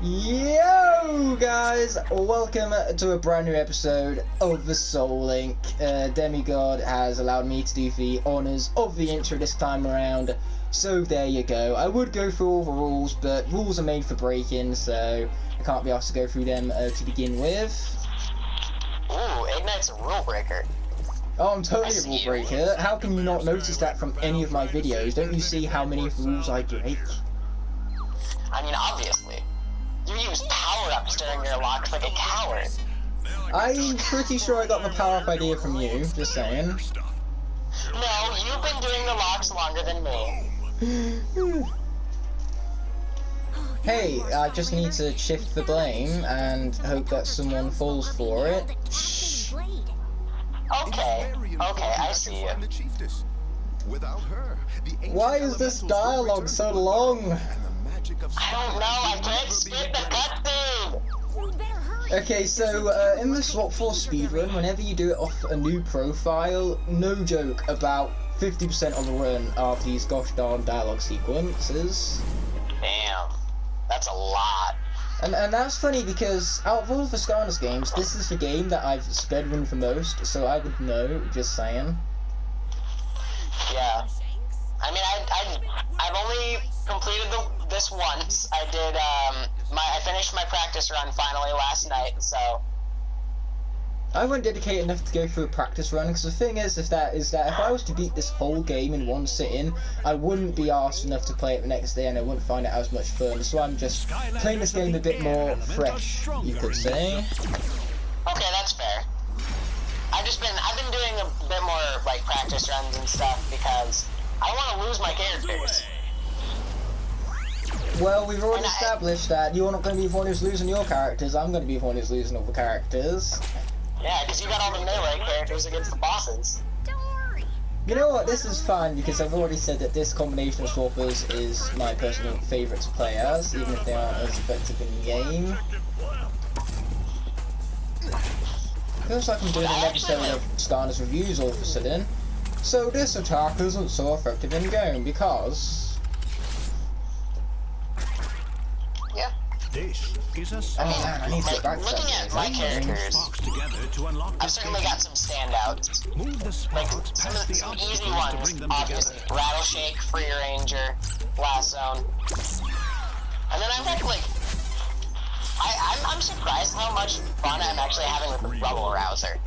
Yo guys, welcome to a brand new episode of the Soulink. Demigod has allowed me to do the honours of the intro this time around, so there you go. I would go through all the rules, but rules are made for breaking, so I can't be asked to go through them to begin with. Ooh, Ignite's a rule breaker. Oh, I'm totally a rule breaker. How can you not notice that from any of my videos? Don't you see how many rules I break? I mean, obviously. You use power-ups during your locks like a coward. I'm pretty sure I got the power-up idea from you, just saying. No, you've been doing the locks longer than me. Hey, I just need to shift the blame and hope that someone falls for it. Shh. Okay, I see you. Why is this dialogue so long? I don't know, I can't skip the cutscene! Okay, so in the Swap Force speedrun, whenever you do it off a new profile, no joke, about 50% of the run are these gosh darn dialogue sequences. Damn, that's a lot. And that's funny because out of all the Skylanders games, this is the game that I've speedrun the most, so I would know, just saying. Yeah. I mean, I've only completed this once. I did, I finished my practice run finally last night, so. I wasn't dedicated enough to go through a practice run, because the thing is that if I was to beat this whole game in one sitting, I wouldn't be arsed enough to play it the next day, and I wouldn't find it as much fun, so I'm just playing this game a bit more fresh, you could say. Okay, that's fair. I've been doing a bit more, like, practice runs and stuff, because I don't want to lose my characters. Well, we've already established that you're not going to be the one who's losing your characters, I'm going to be the one who's losing all the characters. Yeah, because you got all the melee characters against the bosses. You know what, this is fine, because I've already said that this combination of swappers is my personal favourite to play as, even if they aren't as effective in the game. Feels like I'm doing an episode of Skylanders reviews all of a sudden. So this attack isn't so effective in game, because... Yeah. I need to get back to looking that. at my characters, I've certainly got some standouts. Like, some easy ones, obviously. Rattleshake, Free Ranger, Blast Zone. And then I've got, like... I'm surprised how much fun I'm actually having with the Rubble Rouser.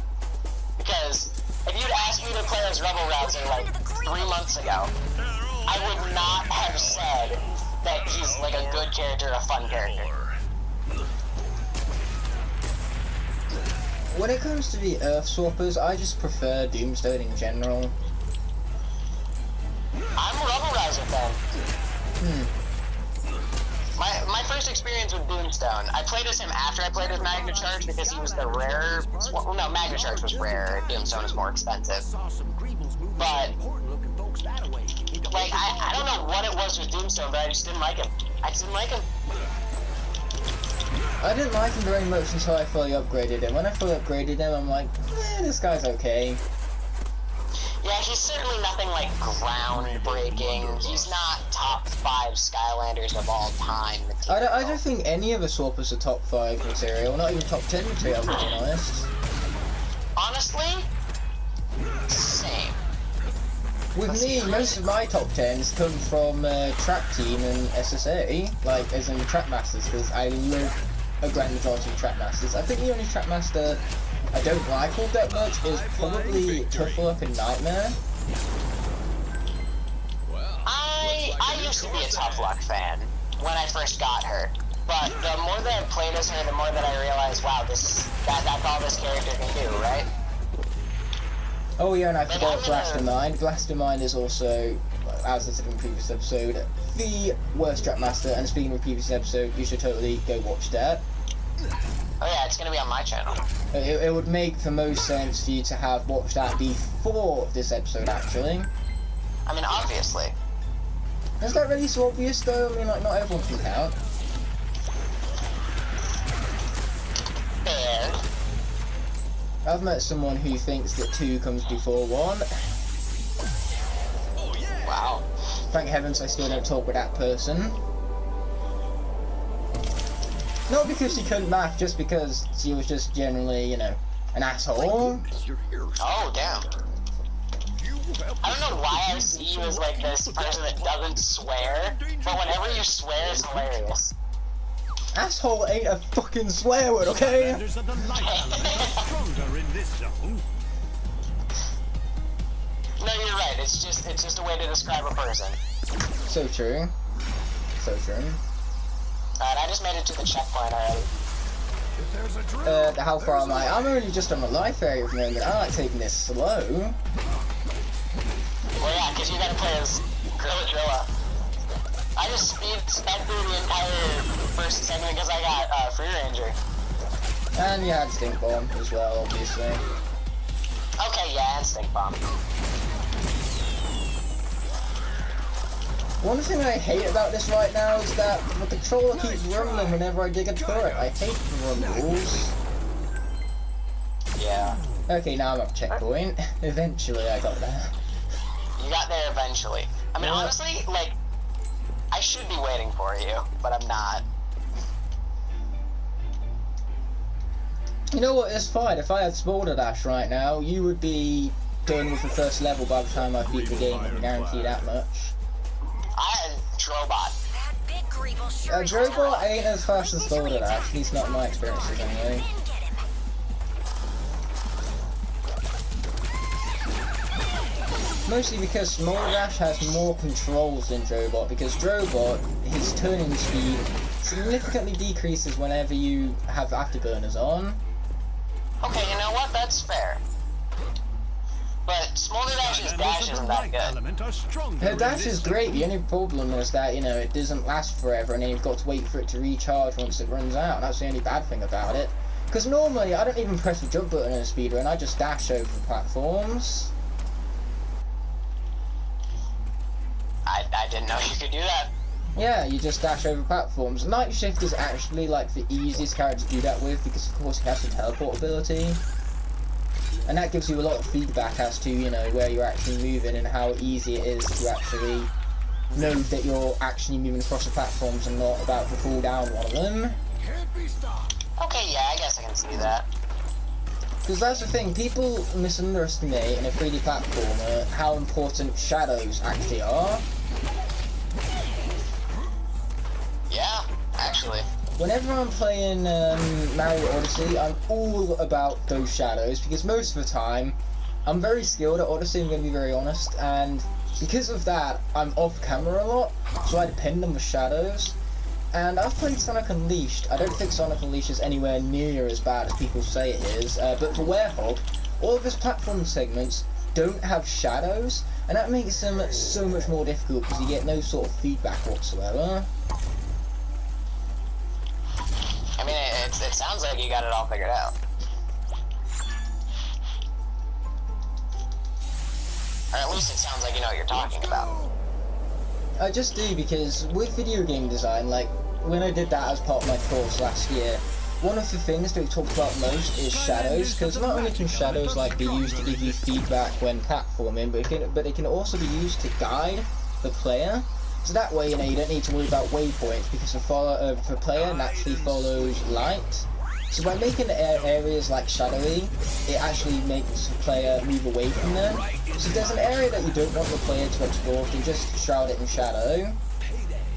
Because if you'd asked me to play as Rubble Rouser, like, 3 months ago, I would not have said that he's, like, a good character, a fun character. When it comes to the Earth Swappers, I just prefer Doomstone in general. I'm a Rubble Rouser fan. My first experience with Doomstone, I played as him after I played as Magna Charge because he was the rarer... Well, no, Magna Charge was rare, Doomstone is more expensive. But, like, I don't know what it was with Doomstone, but I just didn't like him. I just didn't like him. I didn't like him very much until I fully upgraded him. When I fully upgraded him, I'm like, this guy's okay. Yeah, he's certainly nothing like groundbreaking. He's not top 5 Skylanders of all time material. I don't think any of the swappers are top 5 material, not even top 10 material, to be honest. Honestly, same. With me, most of my top 10s come from Trap Team and SSA, like, as in Trap Masters, because I love a grand majority of Trap Masters. I think the only Trap Master I don't like all that much is probably Tuffle Up in Nightmare. I used to be a Tough Luck fan when I first got her, but the more that I played as her, the more that I realized, wow, that's all this character can do, right? Oh yeah, and I forgot Blastermind. Blastermind is also, as I said in the previous episode, the worst Trap Master, and speaking of the previous episode, you should totally go watch that. Oh yeah, it's gonna be on my channel. It would make the most sense for you to have watched that before this episode, actually. I mean, obviously. Is that really so obvious, though? I mean, like, not everyone can count. Fair. I've met someone who thinks that 2 comes before 1. Wow. Thank heavens I still don't talk with that person. Not because she couldn't math, just because she was just generally, you know, an asshole. Oh, damn. I don't know why I see you as like this person that doesn't swear, but whenever you swear, it's hilarious. Asshole ain't a fucking swear word, okay? Skylanders of the light element are stronger in this zone. No, you're right. It's just a way to describe a person. So true. So true. Alright, I just made it to the checkpoint already. How far am I? I'm only just on the life area at the moment. I like taking this slow. Well, yeah, because you gotta play as Gorilla. I just sped through the entire first segment because I got Free Ranger. And you had Stink Bomb as well, obviously. Okay, yeah, and Stink Bomb. One thing I hate about this right now is that the controller keeps rumbling whenever I dig a turret. I hate the rumbles. Yeah. Okay, now I'm at checkpoint. Eventually I got there. You got there eventually. I mean, honestly, like, I should be waiting for you, but I'm not. You know what, it's fine. If I had Smolder Dash right now, you would be done with the first level by the time I beat the game, I can guarantee that much. I had Drobot. Drobot ain't as fast as Smolder Dash, at least not in my experiences anyway. Mostly because Smolder Dash has more controls than Drobot, because Drobot, his turning speed significantly decreases whenever you have afterburners on. Okay, you know what? That's fair. But Smolder Dash's dash isn't that good. Her dash is great, the only problem is that, you know, it doesn't last forever and then you've got to wait for it to recharge once it runs out. That's the only bad thing about it. Because normally, I don't even press the jump button in a speedrun, I just dash over the platforms. I didn't know you could do that. Yeah, you just dash over platforms. Night Shift is actually like the easiest character to do that with because of course he has the teleport ability. And that gives you a lot of feedback as to, you know, where you're actually moving and how easy it is to actually know that you're actually moving across the platforms and not about to fall down one of them. Okay, yeah, I guess I can see that. Because that's the thing, people misunderestimate in a 3D platformer how important shadows actually are. Yeah, actually. Whenever I'm playing Mario Odyssey, I'm all about those shadows, because most of the time, I'm very skilled at Odyssey, I'm going to be very honest, and because of that, I'm off camera a lot, so I depend on the shadows. And I've played Sonic Unleashed. I don't think Sonic Unleashed is anywhere near as bad as people say it is, but for Werehog, all of his platform segments don't have shadows, and that makes them so much more difficult because you get no sort of feedback whatsoever. I mean, it sounds like you got it all figured out. Or at least it sounds like you know what you're talking about. I just do, because with video game design, like, when I did that as part of my course last year, one of the things that we talked about most is shadows, because not only can shadows, like, be used to give you feedback when platforming, but they can also be used to guide the player. So that way, you know, you don't need to worry about waypoints, because the player naturally follows light. So by making areas like shadowy, it actually makes the player move away from them. So if there's an area that you don't want the player to explore, you can just shroud it in shadow,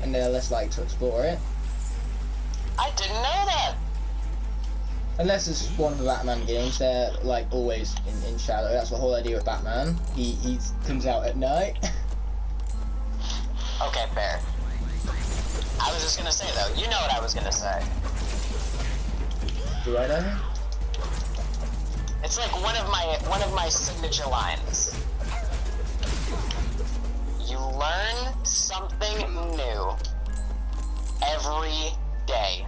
and they're less likely to explore it. I didn't know that! Unless it's one of the Batman games, they're like always in shadow. That's the whole idea of Batman. He comes out at night. Okay, fair. I was just gonna say though, you know what I was gonna say. Do I know? It's like one of my signature lines. You learn something new every day.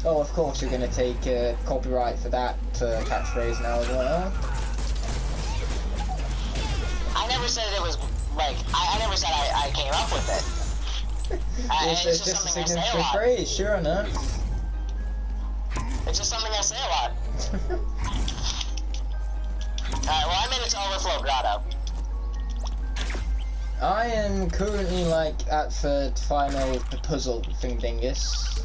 Oh, of course you're gonna take copyright for that catchphrase now as well. I never said it was like I never said I came up with it. It's just a signature phrase, sure enough. It's just something I say a lot. Alright, well I made it to Overflow Grotto. I am currently like at the final puzzle thingingus.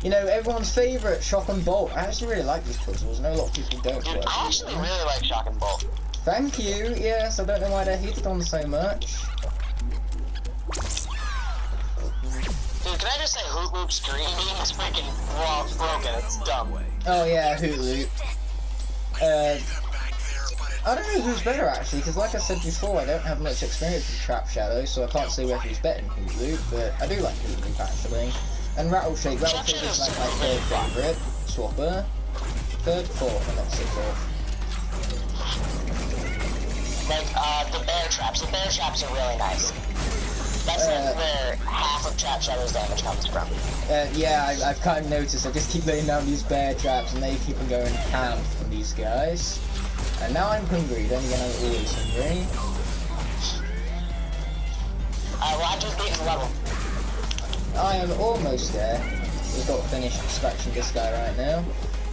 You know, everyone's favourite, Shock and Bolt. I actually really like these puzzles. I know a lot of people don't. Dude, I actually really like Shock and Bolt. Thank you, yes, I don't know why they're hated on so much. Dude, can I just say Hoot Loop's green beam is freaking broken, it's dumb. Oh yeah, Hoot Loop. I don't know who's better actually, because like I said before, I don't have much experience with Trap Shadow, so I can't say whether he's better than Hoot Loop, but I do like Hoot Loop actually. And Rattle Shake is like my third favourite. Swapper. Third, fourth, and let's say fourth. Like, the bear traps. The bear traps are really nice. That's where half of Trap Shadow's damage comes from. Yeah, I've kind of noticed. I just keep laying down these bear traps and they keep on going ham from these guys. And now I'm hungry, then again I'm always hungry. Well, I just beat the level. I am almost there. We've got to finish scratching this guy right now.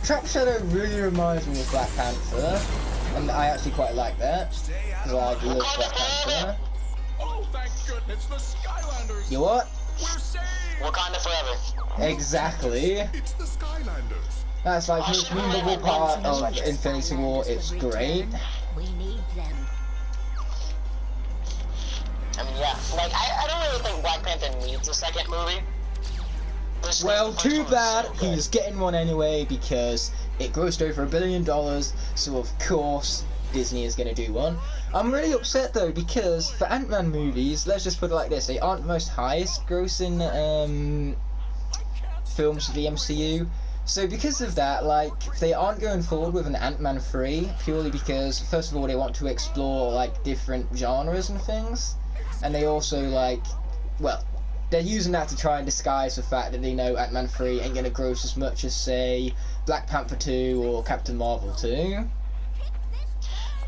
Trap Shadow really reminds me of Black Panther, and I actually quite like that, because I love Black Panther. Oh, thank goodness, the Skylanders! You what? We're saved! Wakanda forever. Exactly. It's the Skylanders. That's like the most memorable part of Infinity War. It's great. We need them. I mean, yeah, like, I don't really think Black Panther needs a second movie. Well, too bad. He's getting one anyway because it grossed over $1 billion, so of course Disney is going to do one. I'm really upset though because for Ant-Man movies, let's just put it like this, they aren't the most highest grossing films for the MCU. So because of that, like, they aren't going forward with an Ant-Man 3 purely because, first of all, they want to explore like different genres and things. And they also, like, well, they're using that to try and disguise the fact that they know Ant-Man 3 ain't gonna gross as much as, say, Black Panther 2 or Captain Marvel 2.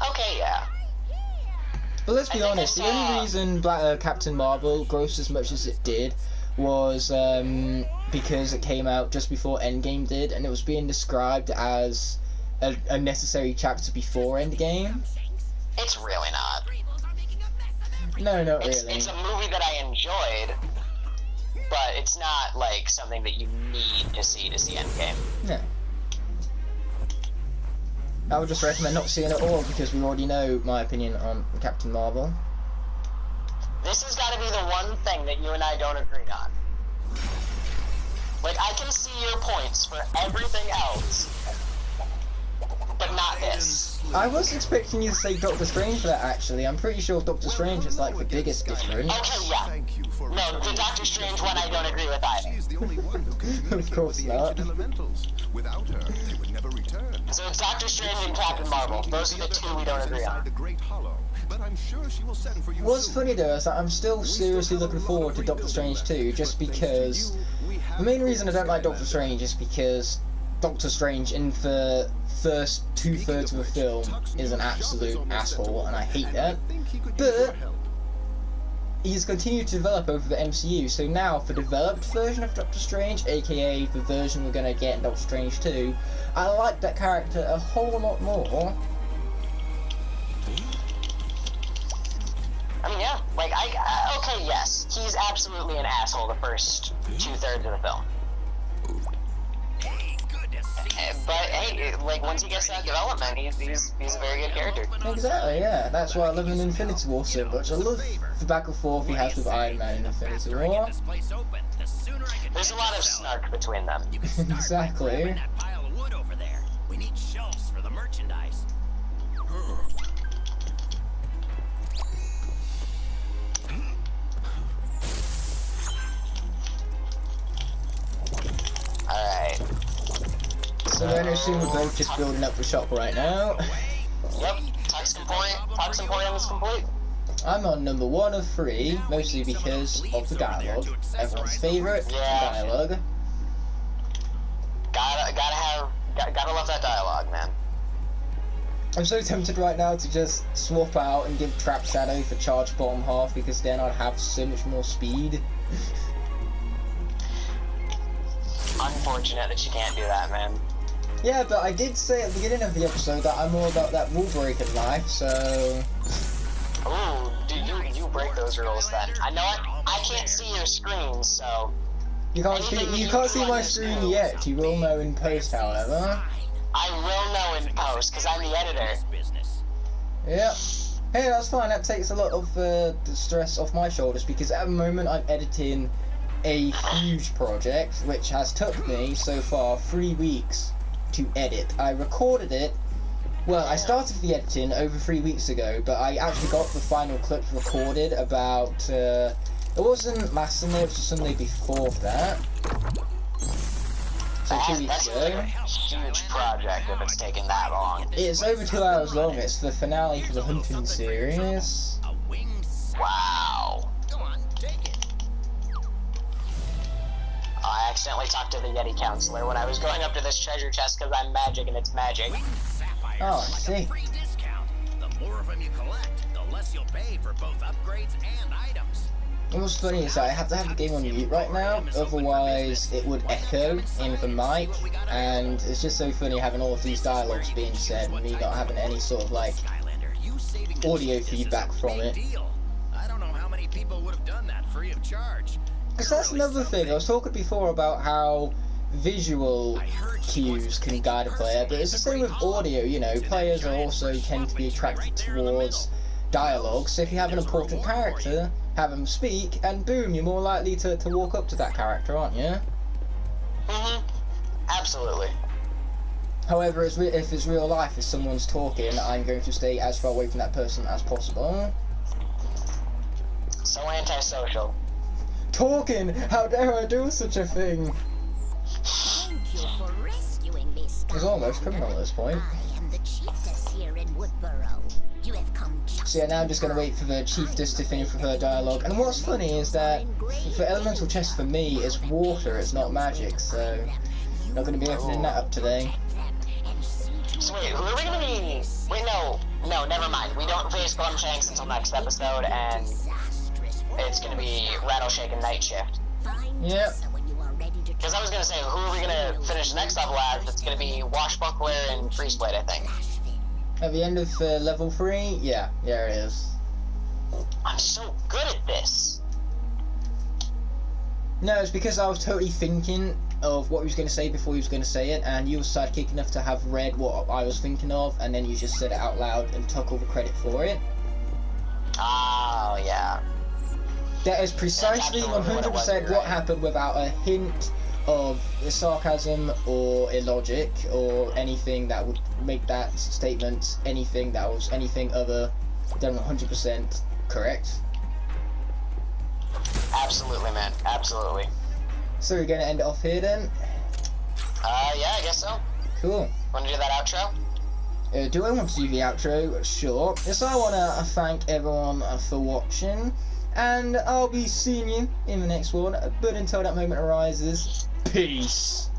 Okay, yeah. But let's be honest, the only reason Captain Marvel grossed as much as it did was because it came out just before Endgame did, and it was being described as a necessary chapter before Endgame. It's really not. No, not really. It's a movie that I enjoyed, but it's not like something that you need to see Endgame. No. I would just recommend not seeing it all because we already know my opinion on Captain Marvel. This has got to be the one thing that you and I don't agree on. Like, I can see your points for everything else, but not this. I was expecting you to say Doctor Strange for that, actually. I'm pretty sure Doctor Strange is like the biggest difference. Okay, yeah. No, the Doctor Strange one I don't agree with either. Of course not. Without her, they would never return. So it's Doctor Strange and Captain Marvel. Those are the two we don't agree on. What's funny though is that I'm still seriously looking forward to Doctor Strange 2, just because the main reason I don't like Doctor Strange is because Doctor Strange in the first 2/3 of the film is an absolute asshole, and I hate that. But he's continued to develop over the MCU, so now for the developed version of Doctor Strange, aka the version we're gonna get in Doctor Strange 2, I like that character a whole lot more. I mean, yeah, like, okay, yes, he's absolutely an asshole the first 2/3 of the film. But hey, like, once he gets that development, he's a very good character. Exactly, yeah. That's why I love him in Infinity War so much. I love the back and forth he has with Iron Man in Infinity War. There's a lot of snark between them. Exactly. We need shelves for the merchandise. Alright. So I assume we're both just building up the shop right now. Yep, Tuxton Point is complete. I'm on number 1 of 3, mostly because of the dialogue. Everyone's favourite, dialogue. Gotta love that dialogue, man. I'm so tempted right now to just swap out and give Trap Shadow for Charge Bottom half, because then I'd have so much more speed. Unfortunate that you can't do that, man. Yeah, but I did say at the beginning of the episode that I'm all about that rule breaking life, so... Ooh, dude, you break those rules then. I know I can't see your screen, so... You can't see my screen yet. You will know in post, however. I will know in post, because I'm the editor. Yep. Hey, that's fine. That takes a lot of the stress off my shoulders, because at the moment I'm editing a huge project, which has took me so far 3 weeks to edit. I recorded it. Well, I started the editing over 3 weeks ago, but I actually got the final clips recorded about. It wasn't last Sunday. It was the Sunday before that. So 2 weeks ago. That's a huge project if it's taking that long. It's over 2 hours long. It's the finale for the hunting series. Wow. Go on, take it. I accidentally talked to the Yeti counselor when I was going up to this treasure chest because I'm magic and it's magic. Sapphires Oh, I are like see. a free discount. The more of them you collect, the less you'll pay for both upgrades and items. And what's funny is that I have to have the game on mute right now, otherwise it would echo in the mic, and it's just so funny having all of these dialogues being said and me not having any sort of like Skylander, you saving the audio chief is a feedback from big it. deal. I don't know how many people would have done that free of charge. Because that's another thing, I was talking before about how visual cues can guide a player, but it's the same with audio, you know, players are also tend to be attracted towards dialogue, so if you have an important character, have them speak, and boom, you're more likely to walk up to that character, aren't you? Absolutely. However, if it's real life, if someone's talking, I'm going to stay as far away from that person as possible. So antisocial. Talking! How dare I do such a thing? Thank you for rescuing me, He's almost criminal at this point. I am the chiefess here in Woodborough. You have come just So yeah, now I'm just going to wait for the chiefess to finish with her dialogue. And what's funny is that for elemental chest for me, it's water, it's not magic, so not going to be opening that up today. So wait, who are we gonna be? Wait, no, never mind. We don't face Glumshanks until next episode, and it's gonna be Rattleshake and Night Shift. Yep. Because I was gonna say, who are we gonna finish the next level as? It's gonna be Washbuckler and Freezeblade, I think. At the end of level 3, yeah, there it is. I'm so good at this. No, it's because I was totally thinking of what he was going to say before he was going to say it, and you were sidekick enough to have read what I was thinking of, and then you just said it out loud and took all the credit for it. Oh, yeah. That is precisely 100% what happened without a hint of sarcasm or illogic or anything that would make that statement anything that was anything other than 100% correct. Absolutely, man. Absolutely. So we're going to end it off here then? Yeah, I guess so. Cool. Wanna do that outro? Do I want to do the outro? Sure. Yes, I want to thank everyone for watching, and I'll be seeing you in the next one, but until that moment arises, peace.